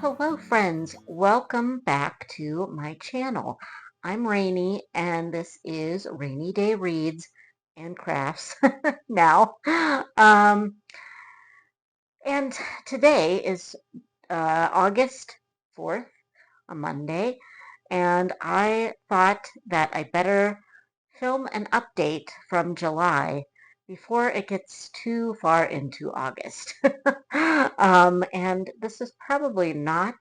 Hello friends, welcome back to my channel. I'm Rainy and this is Rainy Day Reads and Crafts now. Um, and today is August 4th, a Monday, and I thought that I better film an update from July before it gets too far into August. And this is probably not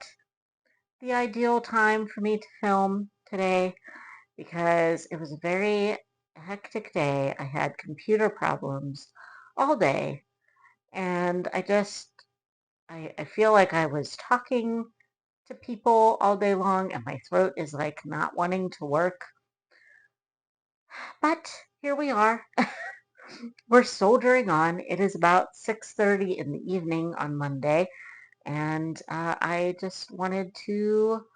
the ideal time for me to film today because it was a very hectic day. I had computer problems all day, and I feel like I was talking to people all day long, and my throat is like not wanting to work. But here we are. We're soldiering on. It is about 6:30 in the evening on Monday, and I just wanted to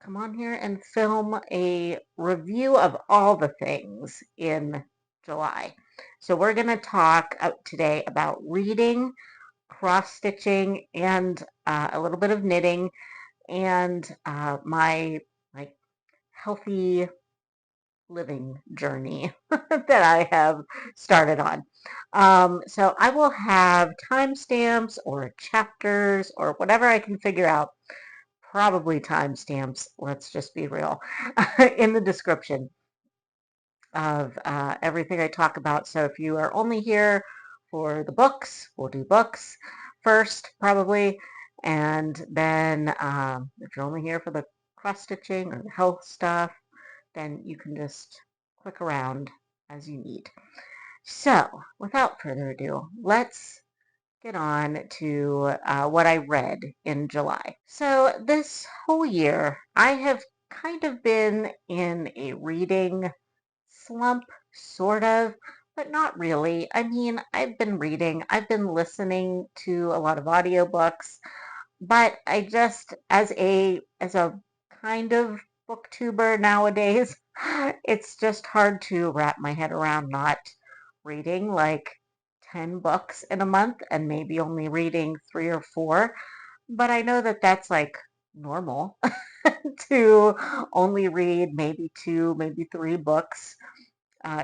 come on here and film a review of all the things in July. So we're going to talk today about reading, cross stitching, and a little bit of knitting, and my like healthy living journey that I have started on. So I will have timestamps or chapters or whatever I can figure out, probably timestamps, let's just be real, in the description of everything I talk about. So if you are only here for the books, we'll do books first, probably. And then if you're only here for the cross stitching or the health stuff, then you can just click around as you need. So without further ado, let's get on to what I read in July. So this whole year, I have kind of been in a reading slump, sort of, but not really. I mean, I've been reading, I've been listening to a lot of audiobooks, but I just, as a kind of booktuber nowadays, it's just hard to wrap my head around not reading like 10 books in a month and maybe only reading 3 or 4. But I know that that's like normal to only read maybe 2, maybe 3 books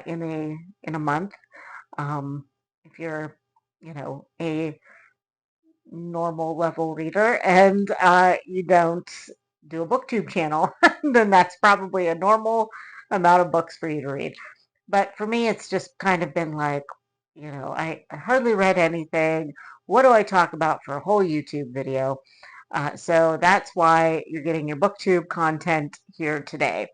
in a month. If you're, a normal level reader and you don't do a booktube channel, then that's probably a normal amount of books for you to read. But for me, it's just kind of been like, I hardly read anything. What do I talk about for a whole YouTube video? So that's why you're getting your booktube content here today.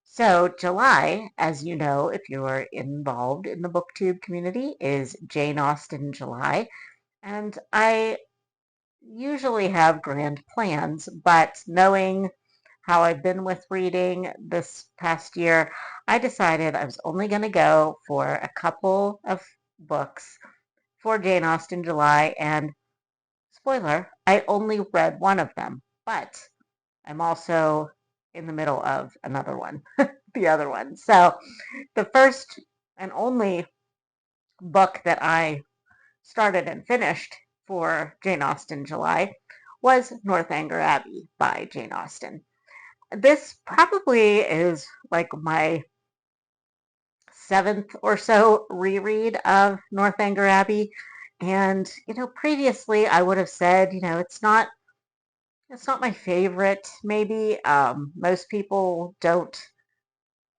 So July, as you know, if you are involved in the booktube community, is Jane Austen July. And I usually have grand plans, but knowing how I've been with reading this past year, I decided I was only going to go for a couple of books for Jane Austen July. And spoiler, I only read one of them, but I'm also in the middle of another one, the other one. So the first and only book that I started and finished for Jane Austen July was Northanger Abbey by Jane Austen. This probably is like my 7th or so reread of Northanger Abbey. And, previously I would have said, it's not my favorite, maybe. Most people don't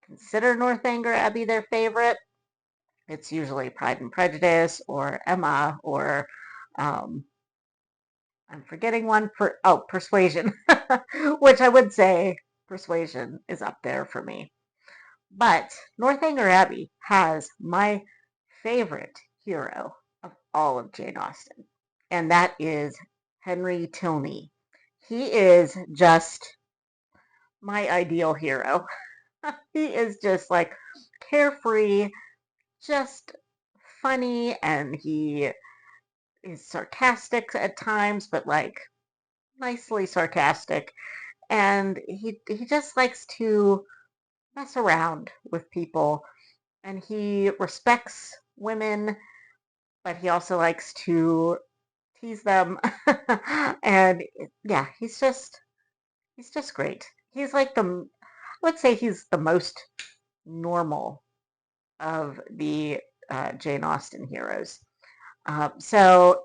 consider Northanger Abbey their favorite. It's usually Pride and Prejudice or Emma or um, I'm forgetting one Persuasion, which I would say Persuasion is up there for me. But Northanger Abbey has my favorite hero of all of Jane Austen, and that is Henry Tilney. He is just my ideal hero. He is just like carefree, just funny, and he is sarcastic at times, but like nicely sarcastic. And he just likes to mess around with people, and he respects women, but he also likes to tease them. And yeah, he's just great. He's like let's say he's the most normal of the Jane Austen heroes. So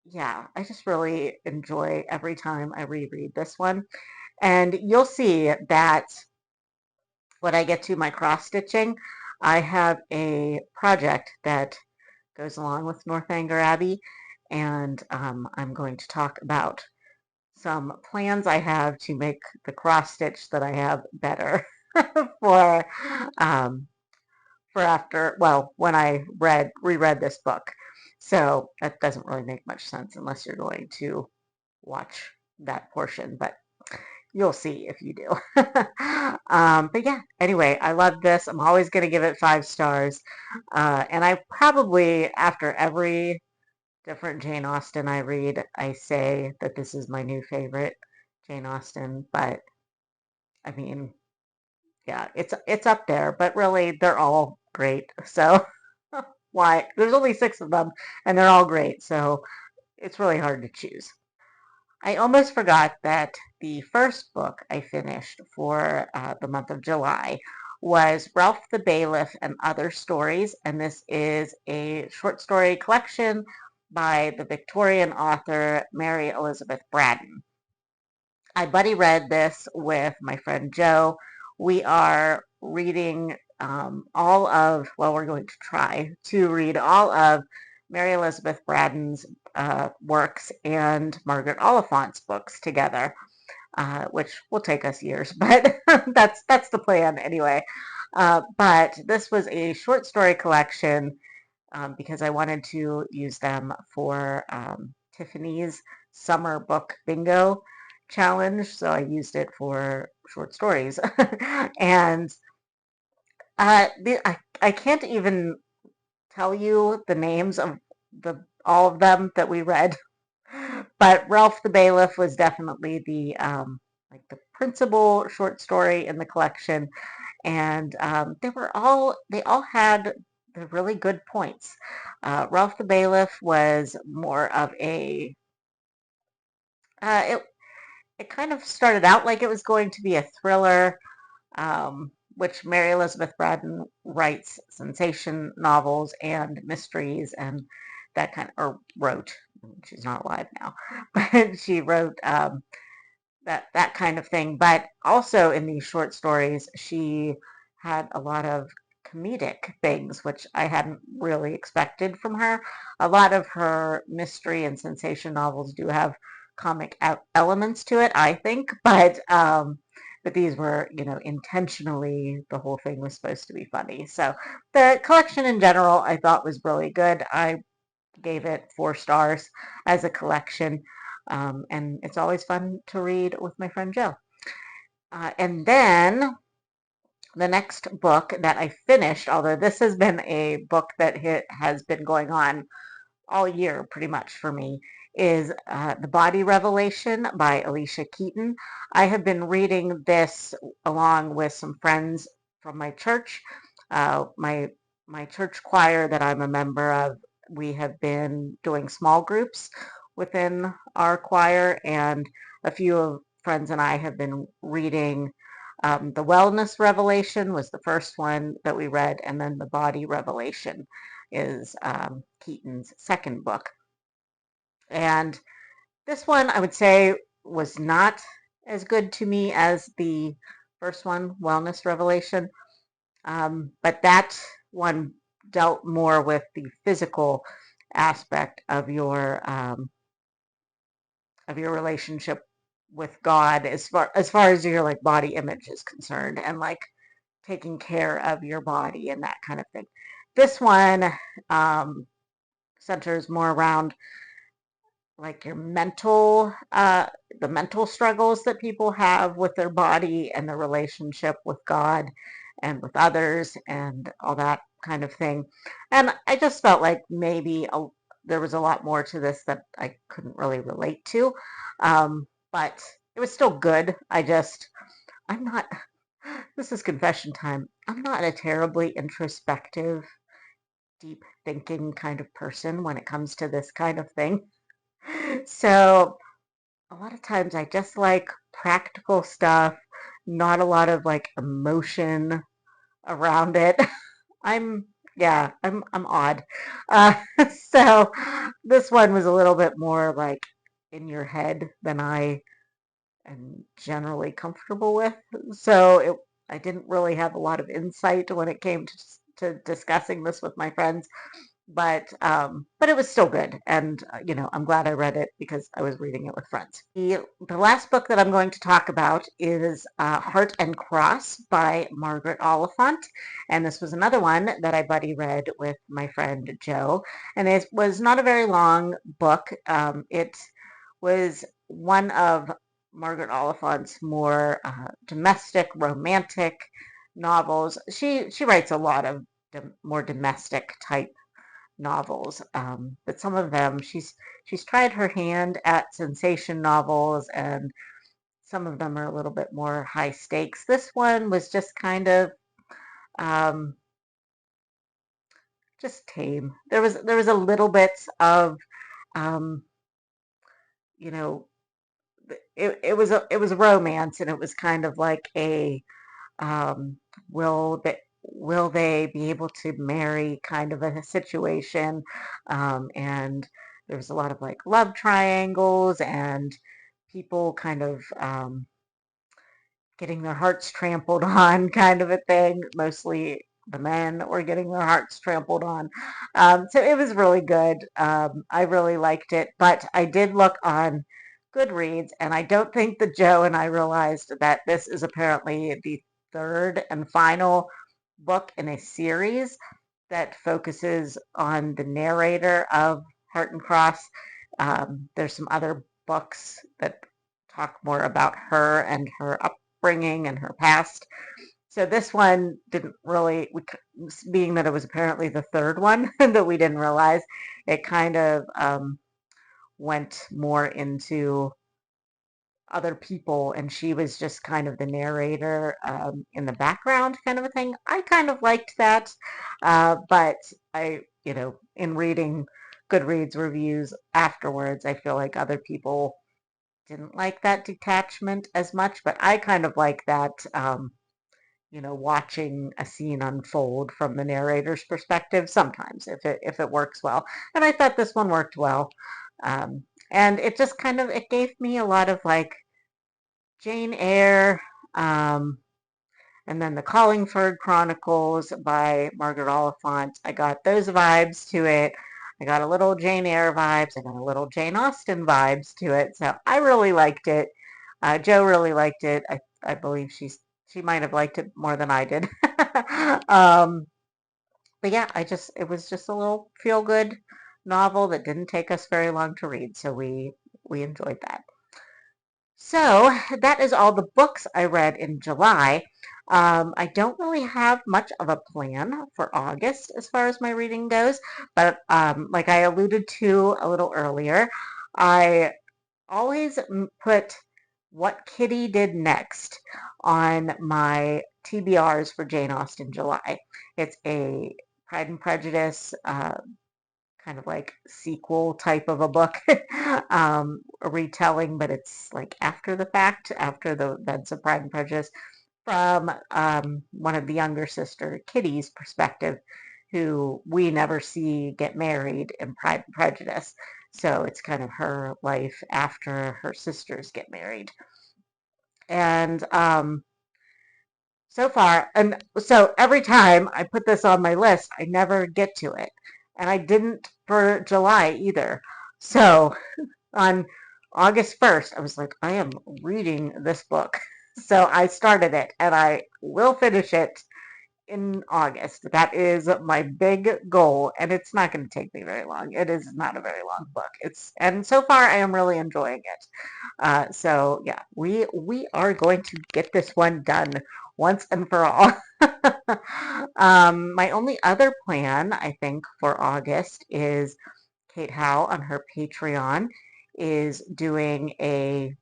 yeah, I just really enjoy every time I reread this one. And you'll see that when I get to my cross stitching, I have a project that goes along with Northanger Abbey, and I'm going to talk about some plans I have to make the cross stitch that I have better for um, after, well, when I reread this book. So that doesn't really make much sense unless you're going to watch that portion, but you'll see if you do. But yeah, anyway, I love this. I'm always going to give it 5 stars. And I probably, after every different Jane Austen I read, I say that this is my new favorite Jane Austen. But I mean, yeah, it's up there, but really they're all great. So why? There's only 6 of them, and they're all great. So it's really hard to choose. I almost forgot that the first book I finished for the month of July was Ralph the Bailiff and Other Stories, and this is a short story collection by the Victorian author Mary Elizabeth Braddon. I buddy read this with my friend Joe. We are reading we're going to try to read all of Mary Elizabeth Braddon's works and Margaret Oliphant's books together, which will take us years, but that's the plan anyway. But this was a short story collection because I wanted to use them for Tiffany's summer book bingo challenge. So I used it for short stories. And I can't even tell you the names of all of them that we read, but Ralph the Bailiff was definitely the like the principal short story in the collection, and they all had the really good points. Ralph the Bailiff was more of a it kind of started out like it was going to be a thriller, which Mary Elizabeth Braddon writes sensation novels and mysteries and that kind of, or wrote. She's not alive now, but she wrote that kind of thing. But also in these short stories, she had a lot of comedic things, which I hadn't really expected from her. A lot of her mystery and sensation novels do have comic elements to it, I think, but these were, intentionally the whole thing was supposed to be funny. So the collection in general, I thought was really good. I gave it 4 stars as a collection. And it's always fun to read with my friend Joe. And then the next book that I finished, although this has been a book that has been going on all year pretty much for me, is The Body Revelation by Alicia Keeton. I have been reading this along with some friends from my church. My church choir that I'm a member of, we have been doing small groups within our choir, and a few of friends and I have been reading The Wellness Revelation was the first one that we read, and then The Body Revelation is Keaton's second book. And this one, I would say, was not as good to me as the first one, Wellness Revelation. But that one dealt more with the physical aspect of your relationship with God, as far as your like body image is concerned, and like taking care of your body and that kind of thing. This one um, centers more around like your the mental struggles that people have with their body and the relationship with God and with others and all that kind of thing. And I just felt like maybe there was a lot more to this that I couldn't really relate to. But it was still good. I'm not, this is confession time. I'm not a terribly introspective, deep thinking kind of person when it comes to this kind of thing. So a lot of times I just like practical stuff, not a lot of like emotion around it. I'm yeah, I'm odd. Uh, so this one was a little bit more like in your head than I am generally comfortable with. So I didn't really have a lot of insight when it came to discussing this with my friends, but it was still good, and I'm glad I read it because I was reading it with friends. The last book that I'm going to talk about is Heart and Cross by Margaret Oliphant, and this was another one that I buddy read with my friend Joe, and it was not a very long book. It was one of Margaret Oliphant's more domestic, romantic novels. She writes a lot of more domestic type novels, but some of them she's tried her hand at sensation novels, and some of them are a little bit more high stakes. This one was just kind of um, just tame. There was a little bit of um, you know it was a romance, and it was kind of like a um, will they be able to marry kind of a situation, and there's a lot of like love triangles and people kind of getting their hearts trampled on kind of a thing. Mostly the men were getting their hearts trampled on. So it was really good. I really liked it, but I did look on Goodreads, and I don't think that Joe and I realized that this is apparently the third and final book in a series that focuses on the narrator of Heart and Cross. There's some other books that talk more about her and her upbringing and her past. So this one didn't really, being that it was apparently the third one that we didn't realize, it kind of went more into other people, and she was just kind of the narrator in the background, kind of a thing. I kind of liked that, but in reading Goodreads reviews afterwards, I feel like other people didn't like that detachment as much, but I kind of like that, watching a scene unfold from the narrator's perspective sometimes if it works well. And I thought this one worked well. And it just kind of it gave me a lot of like Jane Eyre, um, and then the Collingford Chronicles by Margaret Oliphant. I got those vibes to it. I got a little Jane Eyre vibes. I got a little Jane Austen vibes to it. So I really liked it. Joe really liked it. I believe she might have liked it more than I did. um, but yeah, it was just a little feel good novel that didn't take us very long to read. So we enjoyed that. So that is all the books I read in July. I don't really have much of a plan for August as far as my reading goes, but like I alluded to a little earlier, I always put what Kitty did next on my TBRs for Jane Austen July. It's a Pride and Prejudice kind of like sequel type of a book, a retelling, but it's like after the fact, after the events of Pride and Prejudice, from one of the younger sister, Kitty's perspective, who we never see get married in Pride and Prejudice. So it's kind of her life after her sisters get married. And so far, and so every time I put this on my list, I never get to it. And I didn't for July either. So on August 1st, I was like, I am reading this book. So I started it, and I will finish it in August. That is my big goal, and it's not going to take me very long. It is not a very long book. And so far I am really enjoying it. So yeah, we are going to get this one done once and for all. My only other plan, I think, for August is Kate Howe on her Patreon is doing a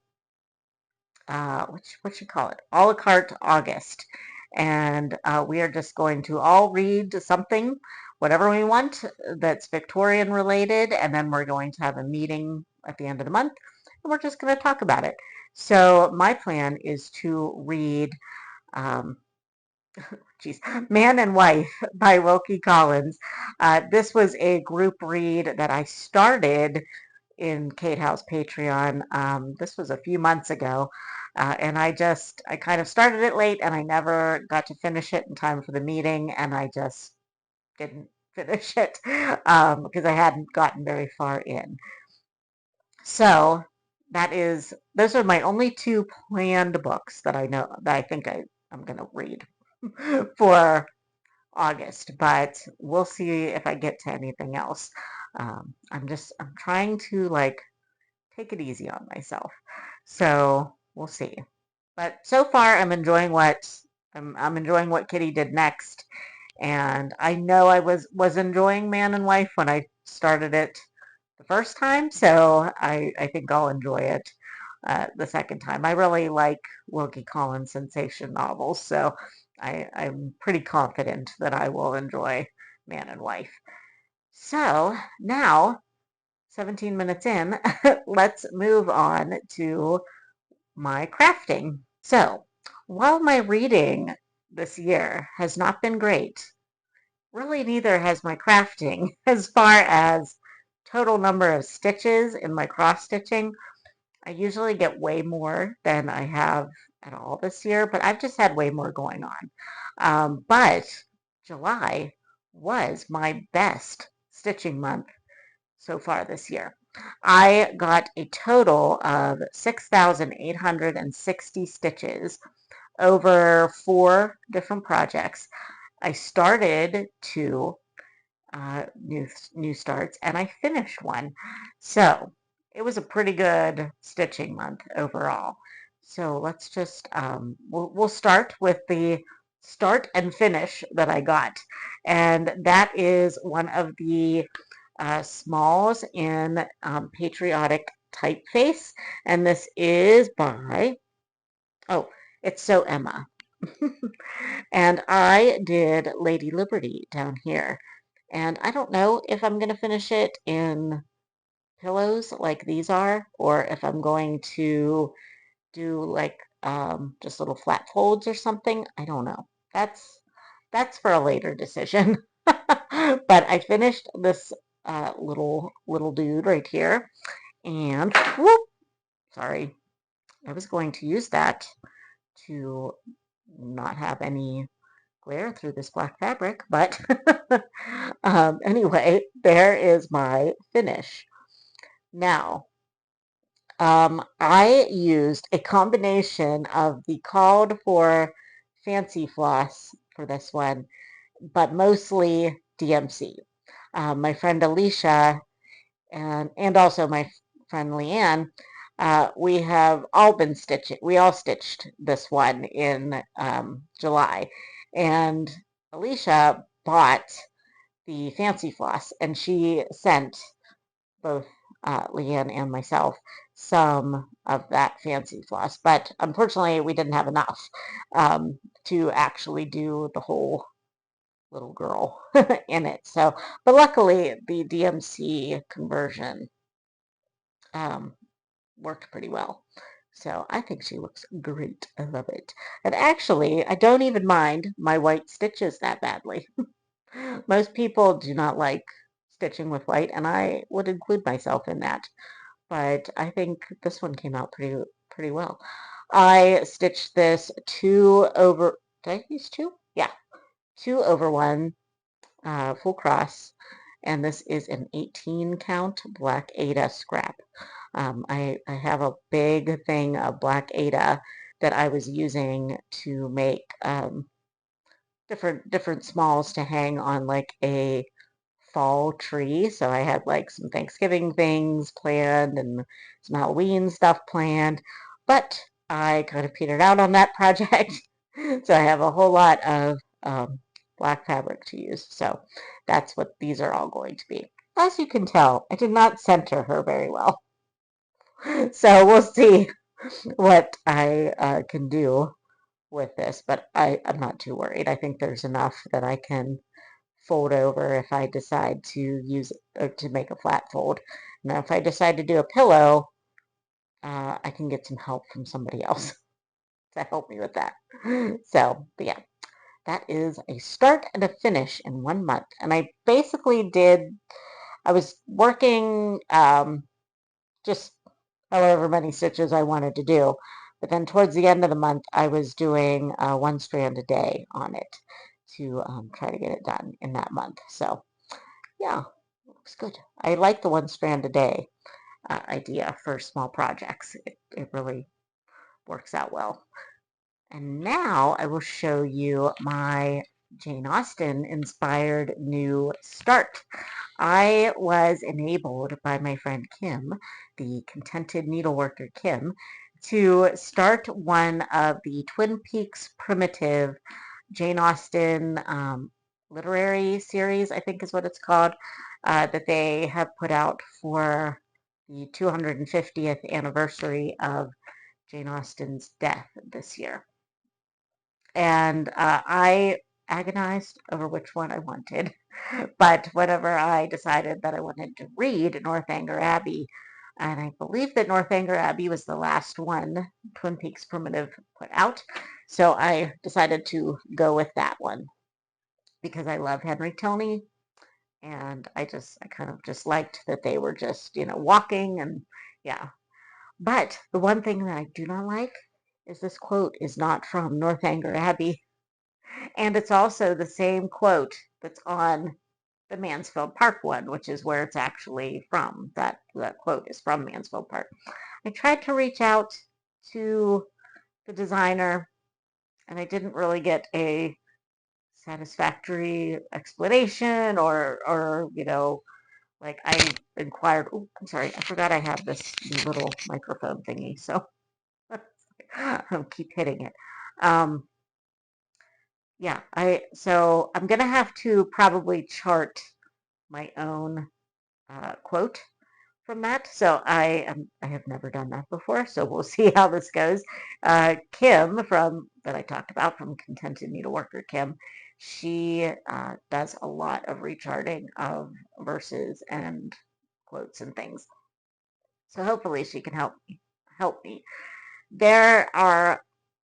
what you call it, a la carte August, and we are just going to all read something, whatever we want, that's Victorian related, and then we're going to have a meeting at the end of the month, and we're just going to talk about it. So my plan is to read, um, geez, Man and Wife by Wilkie Collins. This was a group read that I started in Kate House Patreon. This was a few months ago, and I kind of started it late, and I never got to finish it in time for the meeting, and I just didn't finish it because I hadn't gotten very far in. So those are my only two planned books that I know that I think I'm going to read for August, but we'll see if I get to anything else. I'm trying to like take it easy on myself. So we'll see. But so far, I'm enjoying what Kitty did next, and I know I was enjoying Man and Wife when I started it the first time, so I think I'll enjoy it the second time. I really like Wilkie Collins sensation novels, so I'm pretty confident that I will enjoy Man and Wife. So now, 17 minutes in, let's move on to my crafting. So, while my reading this year has not been great, really neither has my crafting as far as total number of stitches in my cross stitching. I usually get way more than I have at all this year, but I've just had way more going on. But July was my best stitching month so far this year. I got a total of 6,860 stitches over 4 different projects. I started 2 new starts, and I finished 1. So it was a pretty good stitching month overall. So let's just we'll start with the start and finish that I got, and that is one of the smalls in Patriotic Typeface, and this is by it's So Emma. And I did Lady Liberty down here. And I don't know if I'm going to finish it in pillows like these are, or if I'm going to do like just little flat folds or something. I don't know. That's for a later decision. But I finished this little dude right here, and whoop, sorry, I was going to use that to not have any glare through this black fabric, but anyway, there is my finish. Now, I used a combination of the called for fancy floss for this one, but mostly DMC. My friend Alicia and also my friend Leanne, we have all been stitching. We all stitched this one in July, and Alicia bought the fancy floss, and she sent both Leanne and myself some of that fancy floss. But unfortunately, we didn't have enough to actually do the whole little girl in it. So, but luckily, the DMC conversion um, worked pretty well. So I think she looks great. I love it. And actually, I don't even mind my white stitches that badly. Most people do not like stitching with white, and I would include myself in that. But I think this one came out pretty well. I stitched this 2 over, did I use 2? Yeah, 2 over 1 full cross, and this is an 18 count black Ada scrap. I have a big thing of black Ada that I was using to make different smalls to hang on like a fall tree. So I had like some Thanksgiving things planned and some Halloween stuff planned, but I kind of petered out on that project. So I have a whole lot of black fabric to use. So that's what these are all going to be. As you can tell, I did not center her very well. So we'll see what I can do with this, but I'm not too worried. I think there's enough that I can fold over if I decide to use or to make a flat fold. Now, if I decide to do a pillow, I can get some help from somebody else to help me with that. So, but yeah, that is a start and a finish in 1 month. And I basically I was working just however many stitches I wanted to do. But then towards the end of the month, I was doing 1 strand a day on it to try to get it done in that month. So yeah, looks good. I like the 1 strand a day idea for small projects. It really works out well. And now I will show you my Jane Austen inspired new start. I was enabled by my friend Kim, the contented needleworker Kim, to start one of the Twin Peaks primitive Jane Austen literary series, I think is what it's called, that they have put out for the 250th anniversary of Jane Austen's death this year. And I agonized over which one I wanted. But whenever I decided that I wanted to read Northanger Abbey, and I believe that Northanger Abbey was the last one Twin Peaks Primitive put out, so I decided to go with that one because I love Henry Tony, and I kind of just liked that they were just, walking and yeah. But the one thing that I do not like is this quote is not from Northanger Abbey. And it's also the same quote that's on the Mansfield Park one, which is where it's actually from. That quote is from Mansfield Park. I tried to reach out to the designer, and I didn't really get a satisfactory explanation or like I inquired. Oh, I'm sorry, I forgot I have this little microphone thingy, so I'll keep hitting it. Um, yeah, so I'm gonna have to probably chart my own quote from that. So I have never done that before. So we'll see how this goes. Kim from that I talked about from Contented Needleworker Kim, she does a lot of recharting of verses and quotes and things. So hopefully she can help me. There are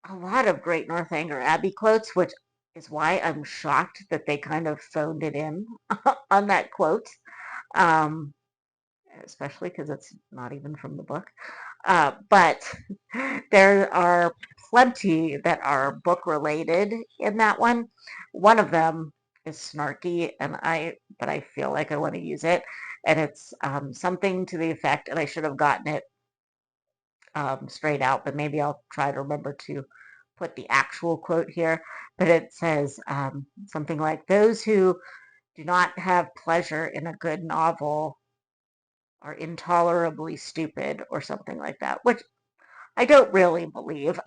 a lot of great Northanger Abbey quotes, which is why I'm shocked that they kind of phoned it in on that quote. Um, Especially because it's not even from the book. But there are plenty that are book related in that one. One of them is snarky, but I feel like I want to use it, and it's something to the effect, and I should have gotten it straight out, but maybe I'll try to remember to put the actual quote here. But it says something like, "Those who do not have pleasure in a good novel are intolerably stupid," or something like that, which I don't really believe,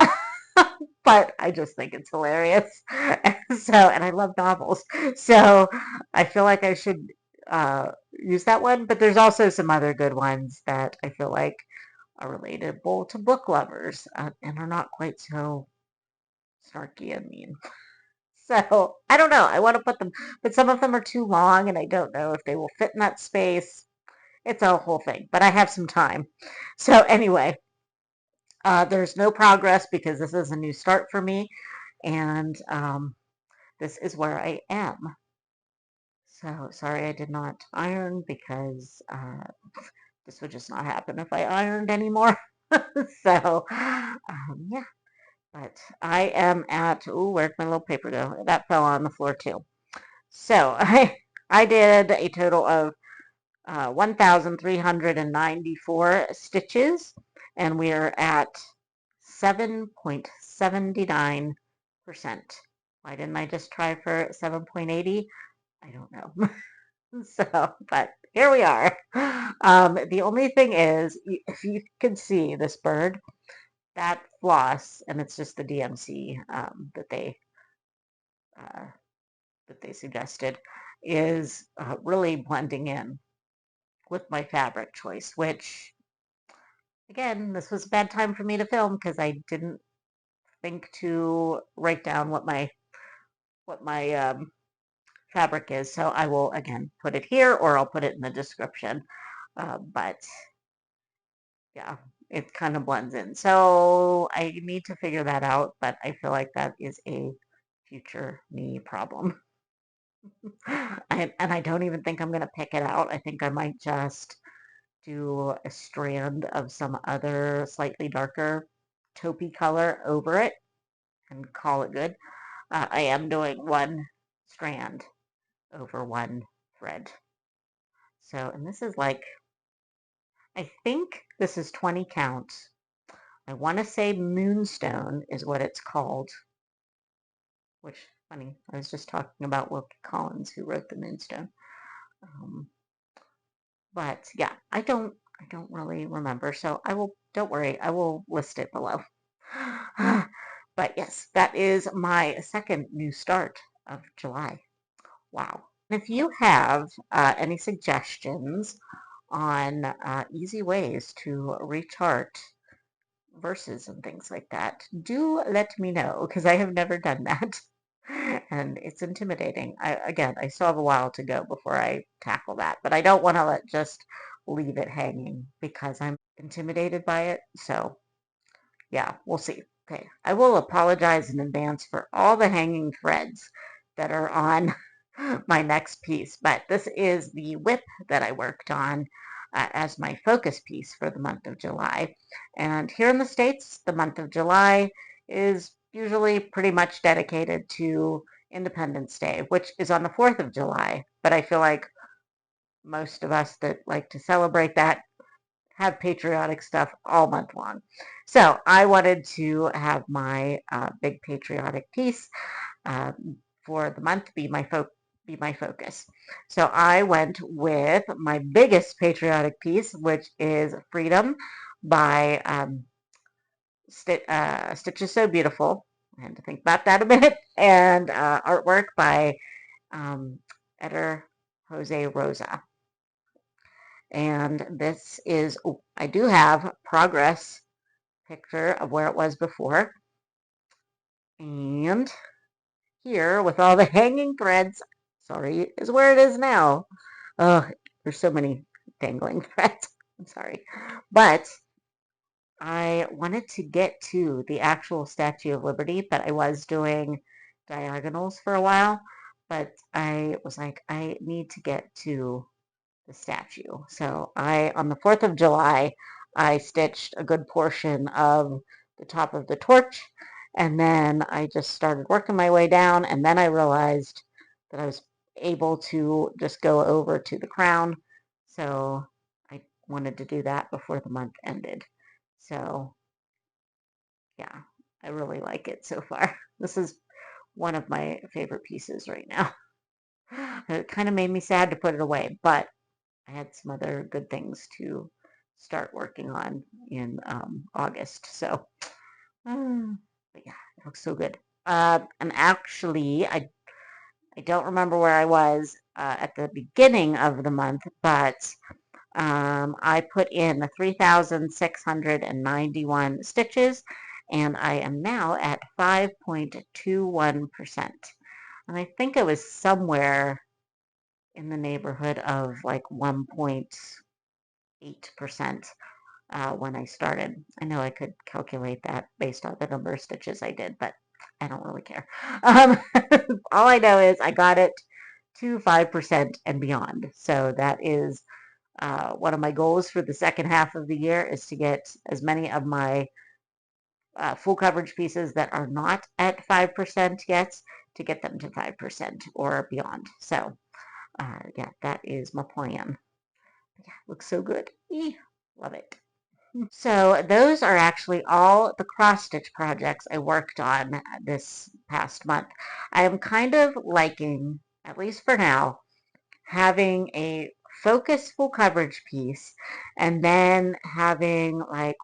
but I just think it's hilarious. And I love novels, so I feel like I should use that one. But there's also some other good ones that I feel like are relatable to book lovers and are not quite so snarky and mean. So I don't know. I want to put them, but some of them are too long, and I don't know if they will fit in that space. It's a whole thing, but I have some time. So anyway, there's no progress because this is a new start for me, and this is where I am. So sorry I did not iron because this would just not happen if I ironed anymore. So yeah, but I am at, oh, where'd my little paper go? That fell on the floor too. So I did a total of 1,394 stitches, and we are at 7.79%. Why didn't I just try for 7.80? I don't know. So, but here we are. The only thing is, if you can see this bird, that floss, and it's just the DMC uh, that they suggested, is really blending in with my fabric choice, which again, this was a bad time for me to film because I didn't think to write down what my fabric is. So I will, again, put it here or I'll put it in the description. But yeah, it kind of blends in. So I need to figure that out, but I feel like that is a future me problem. And I don't even think I'm going to pick it out. I think I might just do a strand of some other slightly darker taupey color over it and call it good. I am doing one strand over one thread. So, and this is like, I think this is 20 count. I want to say Moonstone is what it's called, which, funny, I was just talking about Wilkie Collins, who wrote the Moonstone. Um, but yeah, I don't really remember. So don't worry, I will list it below. But yes, that is my second new start of July. Wow. If you have any suggestions on easy ways to rechart verses and things like that, do let me know because I have never done that. And it's intimidating. I still have a while to go before I tackle that, but I don't want to just leave it hanging because I'm intimidated by it. So yeah, we'll see. Okay, I will apologize in advance for all the hanging threads that are on my next piece, but this is the whip that I worked on as my focus piece for the month of July. And here in the States, the month of July is usually pretty much dedicated to Independence Day, which is on the 4th of July. But I feel like most of us that like to celebrate that have patriotic stuff all month long. So I wanted to have my big patriotic piece uh, for the month be my focus. So I went with my biggest patriotic piece, which is Freedom by Stitches So Beautiful. I had to think about that a minute. And artwork by Eder Jose Rosa. And this is, oh, I do have progress picture of where it was before. And here with all the hanging threads, sorry, is where it is now. Oh, there's so many dangling threads. I'm sorry. But I wanted to get to the actual Statue of Liberty, but I was doing diagonals for a while. But I was like, I need to get to the statue. So on the 4th of July, I stitched a good portion of the top of the torch, and then I just started working my way down, and then I realized that I was able to just go over to the crown. So I wanted to do that before the month ended. So yeah, I really like it so far. This is one of my favorite pieces right now. It kind of made me sad to put it away, but I had some other good things to start working on in August. So, but yeah, it looks so good. And actually, I don't remember where I was at the beginning of the month, but I put in 3,691 stitches, and I am now at 5.21%. And I think I was somewhere in the neighborhood of like 1.8% when I started. I know I could calculate that based on the number of stitches I did, but I don't really care. Um, all I know is I got it to 5% and beyond. So that is one of my goals for the second half of the year is to get as many of my full coverage pieces that are not at 5% yet to get them to 5% or beyond. So yeah, that is my plan. Yeah, looks so good. Love it. So those are actually all the cross stitch projects I worked on this past month. I am kind of liking, at least for now, having a focus full coverage piece and then having like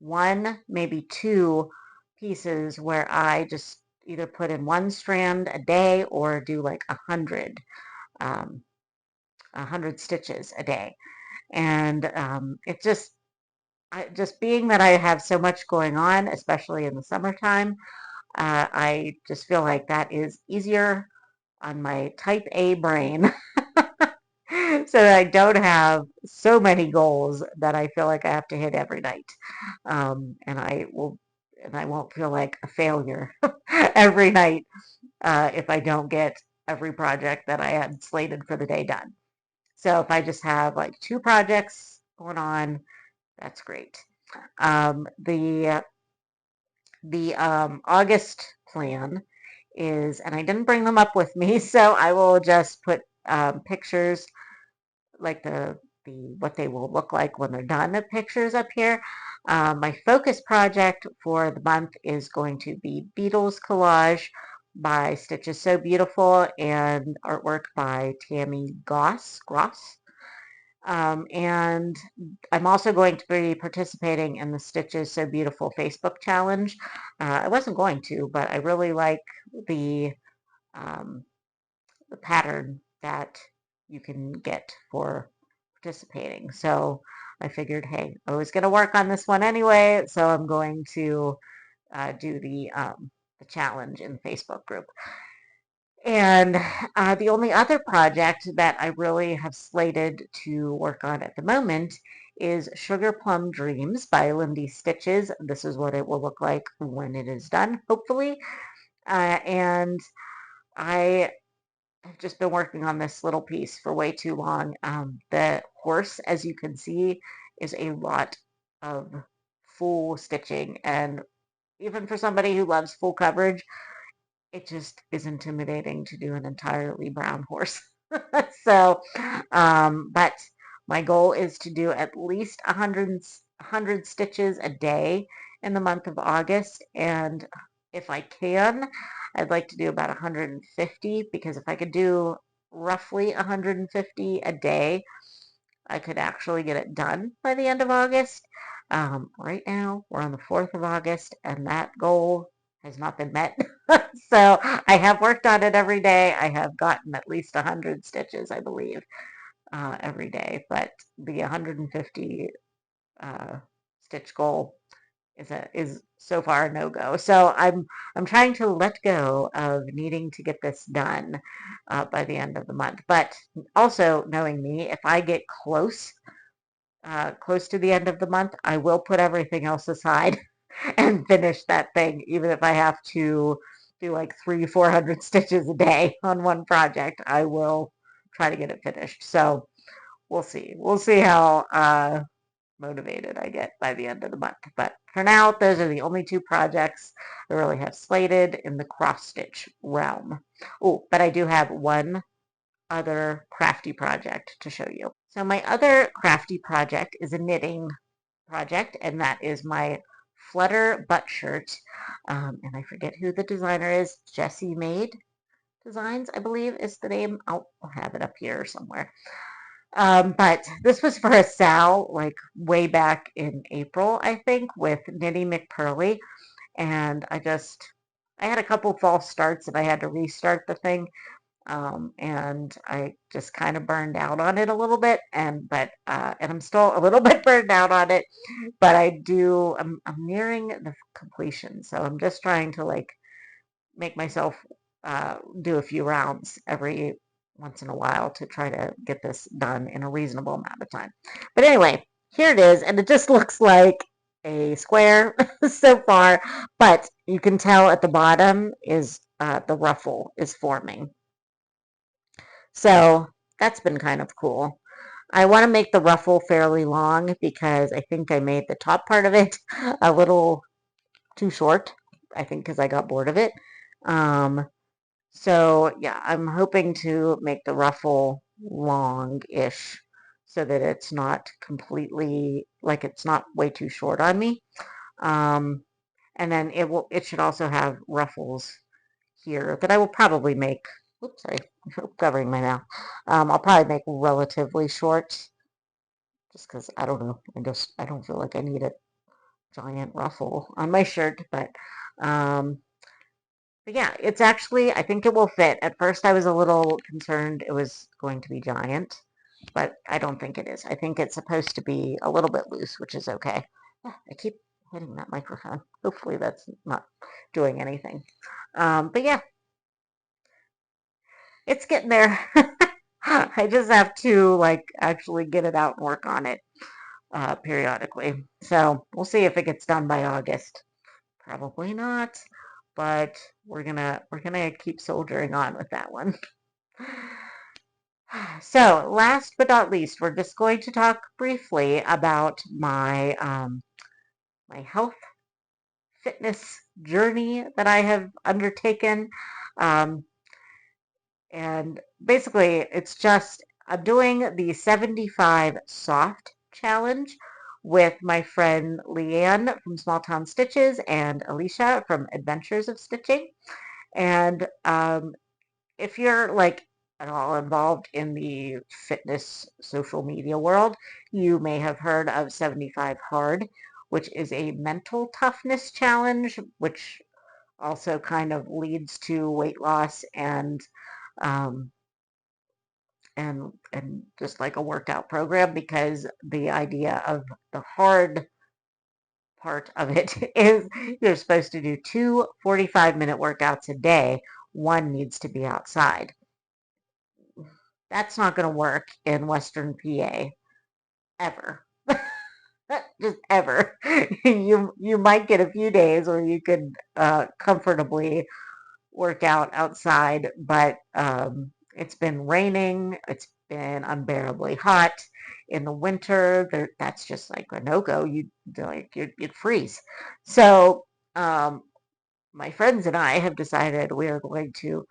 one, maybe two pieces where I just either put in one strand a day or do like 100 stitches a day. And it just being that I have so much going on, especially in the summertime, I just feel like that is easier on my type A brain so that I don't have so many goals that I feel like I have to hit every night. And I won't feel like a failure every night if I don't get every project that I had slated for the day done. So if I just have like 2 projects going on, that's great. The August plan is, and I didn't bring them up with me, so I will just put pictures like the what they will look like when they're done of pictures up here. My focus project for the month is going to be Beatles Collage by Stitches So Beautiful and artwork by Tammy Gross. And I'm also going to be participating in the Stitches So Beautiful Facebook challenge. I wasn't going to, but I really like the um, the pattern that you can get for participating. So I figured, hey, I was going to work on this one anyway, so I'm going to do the challenge in the Facebook group. And the only other project that I really have slated to work on at the moment is Sugar Plum Dreams by Lindy Stitches. This is what it will look like when it is done, hopefully. And I have just been working on this little piece for way too long. The horse, as you can see, is a lot of full stitching. And even for somebody who loves full coverage, it just is intimidating to do an entirely brown horse. So, but my goal is to do at least 100 stitches a day in the month of August. And if I can, I'd like to do about 150 because if I could do roughly 150 a day, I could actually get it done by the end of August. Right now, we're on the 4th of August, and that goal has not been met. So I have worked on it every day. I have gotten at least 100 stitches, I believe, every day. But the 150 stitch goal is so far a no-go. So I'm trying to let go of needing to get this done by the end of the month. But also knowing me, if I get close to the end of the month, I will put everything else aside and finish that thing, even if I have to do like 400 stitches a day on one project. I will try to get it finished. So we'll see. We'll see how motivated I get by the end of the month. But for now, those are the only 2 projects I really have slated in the cross stitch realm. Oh, but I do have one other crafty project to show you. So my other crafty project is a knitting project, and that is my Flutter butt shirt. And I forget who the designer is. Jessie Made Designs, I believe, is the name. I'll have it up here somewhere. But this was for a Sal, like way back in April, I think, with Knitty McPurley. And I had a couple false starts and I had to restart the thing. And I just kind of burned out on it a little bit, and I'm still a little bit burned out on it, but I'm nearing the completion, so I'm just trying to like make myself do a few rounds every once in a while to try to get this done in a reasonable amount of time. But anyway, here it is, and it just looks like a square so far, but you can tell at the bottom is the ruffle is forming. So that's been kind of cool. I want to make the ruffle fairly long because I think I made the top part of it a little too short. I think because I got bored of it. Um, so yeah, I'm hoping to make the ruffle long-ish so that it's not completely, like it's not way too short on me. Um, and then it should also have ruffles here that I will probably make. Oops, sorry, I'm covering my mouth. I'll probably make relatively short, just because I don't know. I don't feel like I need a giant ruffle on my shirt, um, but yeah, it's actually I think it will fit. At first, I was a little concerned it was going to be giant, but I don't think it is. I think it's supposed to be a little bit loose, which is okay. I keep hitting that microphone. Hopefully, that's not doing anything. But yeah, It's getting there. I just have to like actually get it out and work on it periodically. So we'll see if it gets done by August. Probably not, but we're gonna keep soldiering on with that one. So last but not least, we're just going to talk briefly about my health fitness journey that I have undertaken. Um, and basically, it's just I'm doing the 75 soft challenge with my friend Leanne from Small Town Stitches and Alicia from Adventures of Stitching. And if you're like at all involved in the fitness social media world, you may have heard of 75 Hard, which is a mental toughness challenge, which also kind of leads to weight loss um, and just like a workout program because the idea of the hard part of it is you're supposed to do two 45-minute workouts a day. One needs to be outside. That's not going to work in Western PA ever. Just ever. You might get a few days where you could comfortably work out outside, but it's been raining. It's been unbearably hot in the winter. That's just like a no go. You'd freeze. So um, my friends and I have decided we are going to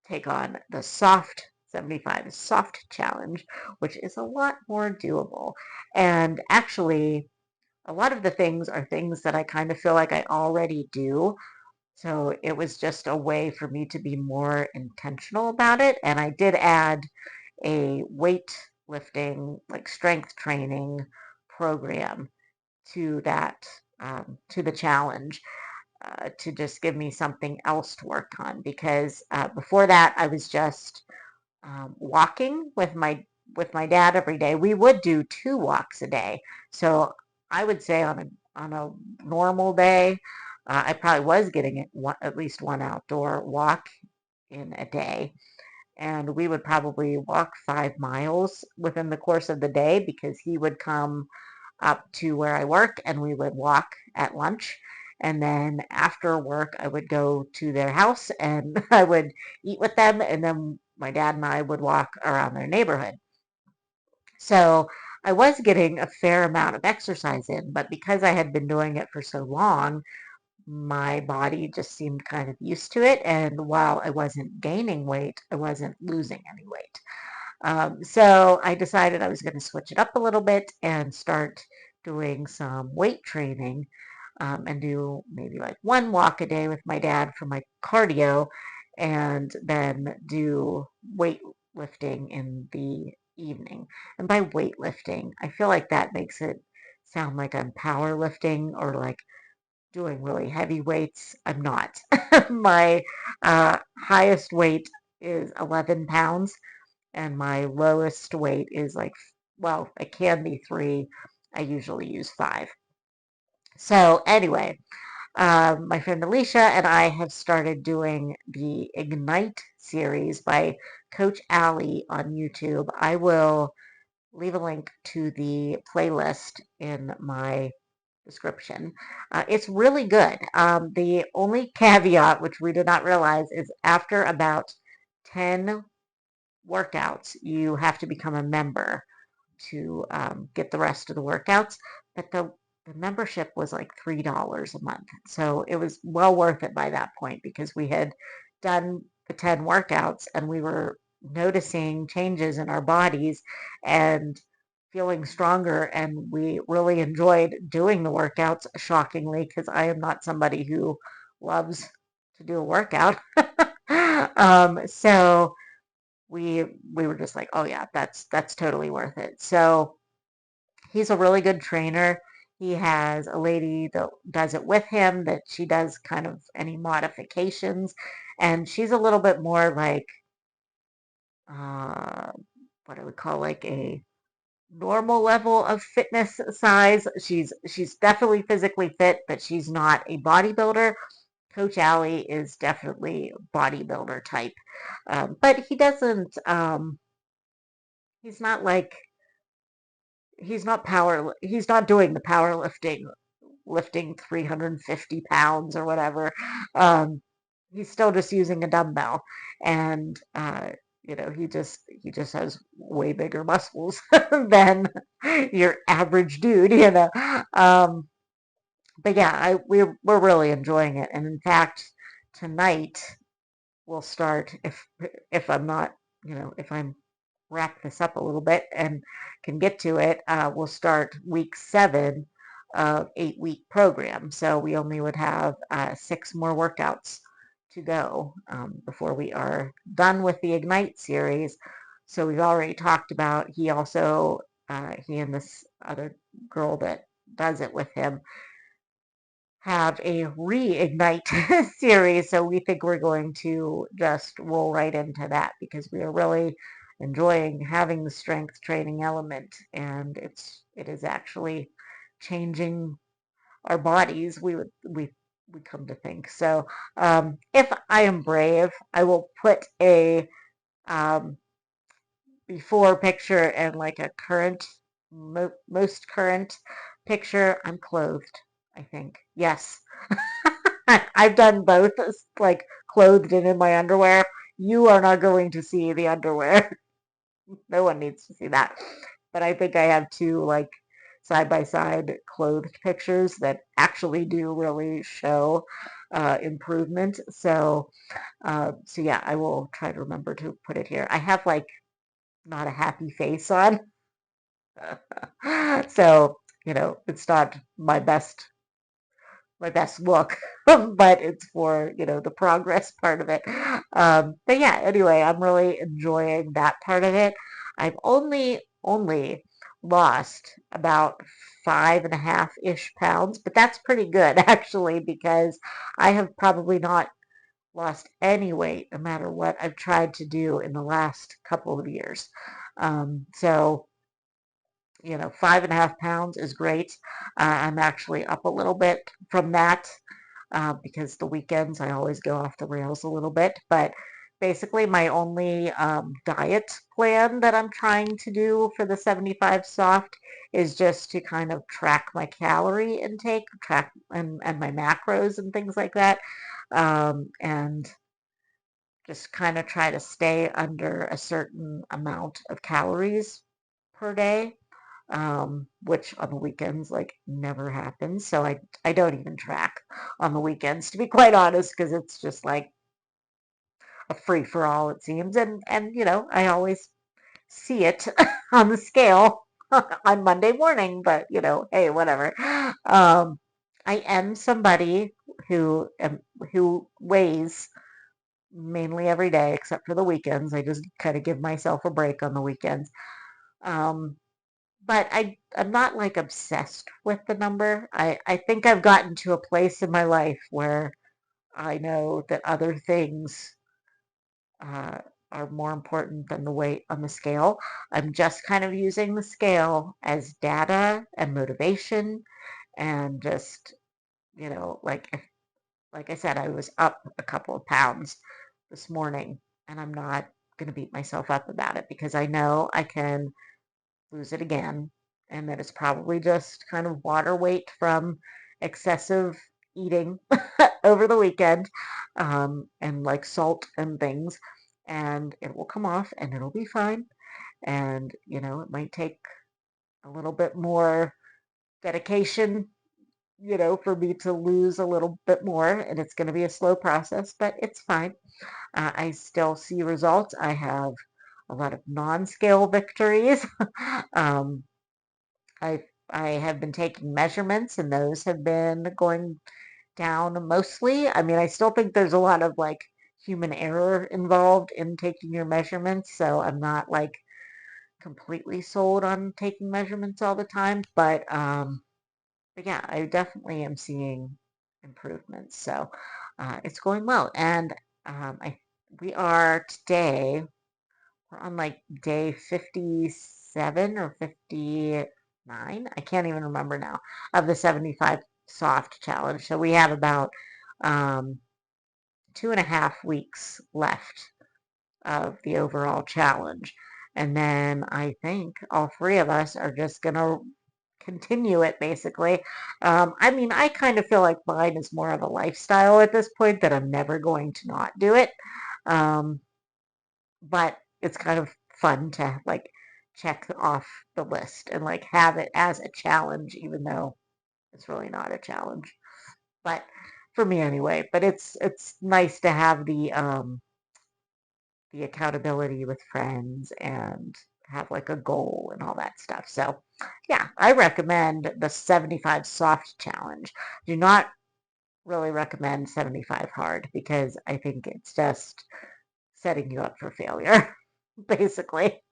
take on the soft 75 soft challenge, which is a lot more doable. And actually, a lot of the things are things that I kind of feel like I already do. So it was just a way for me to be more intentional about it. And I did add a weightlifting, like strength training program to to the challenge to just give me something else to work on because before that I was just walking with my dad every day. We would do two walks a day, so I would say on a normal day, I probably was getting at least one outdoor walk in a day. And we would probably walk 5 miles within the course of the day because he would come up to where I work and we would walk at lunch. And then after work, I would go to their house and I would eat with them. And then my dad and I would walk around their neighborhood. So I was getting a fair amount of exercise in, but because I had been doing it for so long, my body just seemed kind of used to it. And while I wasn't gaining weight, I wasn't losing any weight. So I decided I was going to switch it up a little bit and start doing some weight training and do maybe like one walk a day with my dad for my cardio and then do weightlifting in the evening. And by weightlifting, I feel like that makes it sound like I'm powerlifting or like doing really heavy weights. I'm not. My highest weight is 11 pounds and my lowest weight is like, well, it can be 3. I usually use 5. So anyway, my friend Alicia and I have started doing the Ignite series by Coach Allie on YouTube. I will leave a link to the playlist in my description. It's really good. The only caveat, which we did not realize, is after about 10 workouts, you have to become a member to get the rest of the workouts. But the membership was like $3 a month. So it was well worth it by that point because we had done the 10 workouts and we were noticing changes in our bodies and feeling stronger. And we really enjoyed doing the workouts, shockingly, because I am not somebody who loves to do a workout. So we were just like, oh yeah, that's totally worth it. So he's a really good trainer. He has a lady that does it with him that she does kind of any modifications, and she's a little bit more like uh, what I would call like a normal level of fitness size. She's definitely physically fit, but she's not a bodybuilder. Coach Allie is definitely bodybuilder type, but he doesn't. He's not like He's not doing the powerlifting, lifting 350 pounds or whatever. Um, he's still just using a dumbbell, and he just has way bigger muscles than your average dude, Um, but yeah, we're really enjoying it, and in fact, tonight we'll start if I'm not, if I'm wrap this up a little bit and can get to it, we'll start week 7 of 8-week program. So we only would have 6 more workouts to go before we are done with the Ignite series. So we've already talked about, he and this other girl that does it with him have a reignite series, so we think we're going to just roll right into that because we are really enjoying having the strength training element, and it is actually changing our bodies. We come to think so. If I am brave, I will put a um, before picture and like a most current picture. I'm clothed, I think. Yes. I've done both, like clothed and in my underwear. You are not going to see the underwear. No one needs to see that. But I think I have two like side by side clothed pictures that actually do really show improvement. So yeah, I will try to remember to put it here. I have like not a happy face on, so it's not my best look, but it's for, the progress part of it. But yeah, anyway, I'm really enjoying that part of it. I've only lost about 5.5-ish pounds, but that's pretty good actually because I have probably not lost any weight no matter what I've tried to do in the last couple of years. So 5.5 pounds is great. I'm actually up a little bit from that because the weekends I always go off the rails a little bit. But basically, my only diet plan that I'm trying to do for the 75 soft is just to kind of track my calorie intake, track and my macros and things like that, and just kind of try to stay under a certain amount of calories per day, which on the weekends like never happens. So I don't even track on the weekends to be quite honest, because it's just like a free for all it seems, and I always see it on the scale on Monday morning, but hey, whatever. I am somebody who weighs mainly every day except for the weekends. I just kind of give myself a break on the weekends. Um, but I'm not like obsessed with the number. I think I've gotten to a place in my life where I know that other things uh, are more important than the weight on the scale. I'm just kind of using the scale as data and motivation, and just like I said, I was up a couple of pounds this morning, and I'm not going to beat myself up about it because I know I can lose it again, and that it's probably just kind of water weight from excessive eating over the weekend, and like salt and things, and it will come off and it'll be fine. And it might take a little bit more dedication, for me to lose a little bit more, and it's going to be a slow process, but it's fine. I still see results. I have a lot of non-scale victories. um, I have been taking measurements, and those have been going down mostly. I mean, I still think there's a lot of like human error involved in taking your measurements, so I'm not like completely sold on taking measurements all the time, but yeah, I definitely am seeing improvements. So it's going well, and I we are today. We're on like day 57 or 59. I can't even remember now of the 75 soft challenge. So we have about um, 2.5 weeks left of the overall challenge. And then I think all three of us are just going to continue it basically. I mean, I kind of feel like mine is more of a lifestyle at this point that I'm never going to not do it. Um, but it's kind of fun to like check off the list and like have it as a challenge, even though it's really not a challenge. But for me anyway, but it's nice to have the accountability with friends and have like a goal and all that stuff. So, yeah, I recommend the 75 soft challenge. Do not really recommend 75 hard because I think it's just setting you up for failure, basically.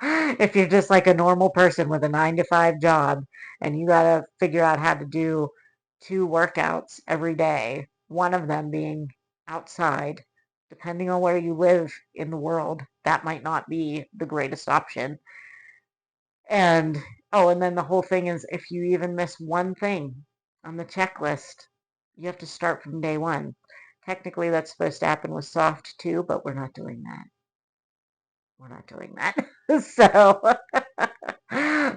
If you're just like a normal person with a 9 to 5 job and you got to figure out how to do 2 workouts every day, one of them being outside, depending on where you live in the world, that might not be the greatest option. And oh, and then the whole thing is if you even miss one thing on the checklist, you have to start from day one. Technically, that's supposed to happen with soft too, but we're not doing that. We're not doing that. So,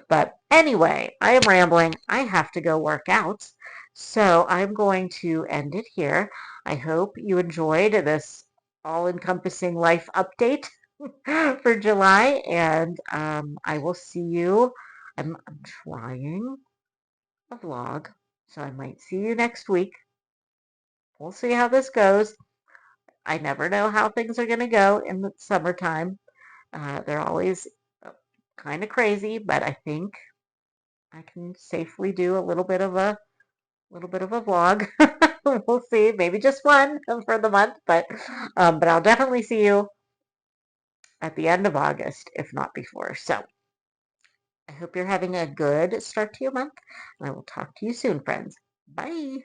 but anyway, I am rambling. I have to go work out. So I'm going to end it here. I hope you enjoyed this all-encompassing life update for July, and I will see you. I'm trying a vlog, so I might see you next week. We'll see how this goes. I never know how things are going to go in the summertime. They're always kind of crazy, but I think I can safely do a little bit of a vlog. We'll see, maybe just one for the month, but I'll definitely see you at the end of August, if not before. So I hope you're having a good start to your month, and I will talk to you soon, friends. Bye.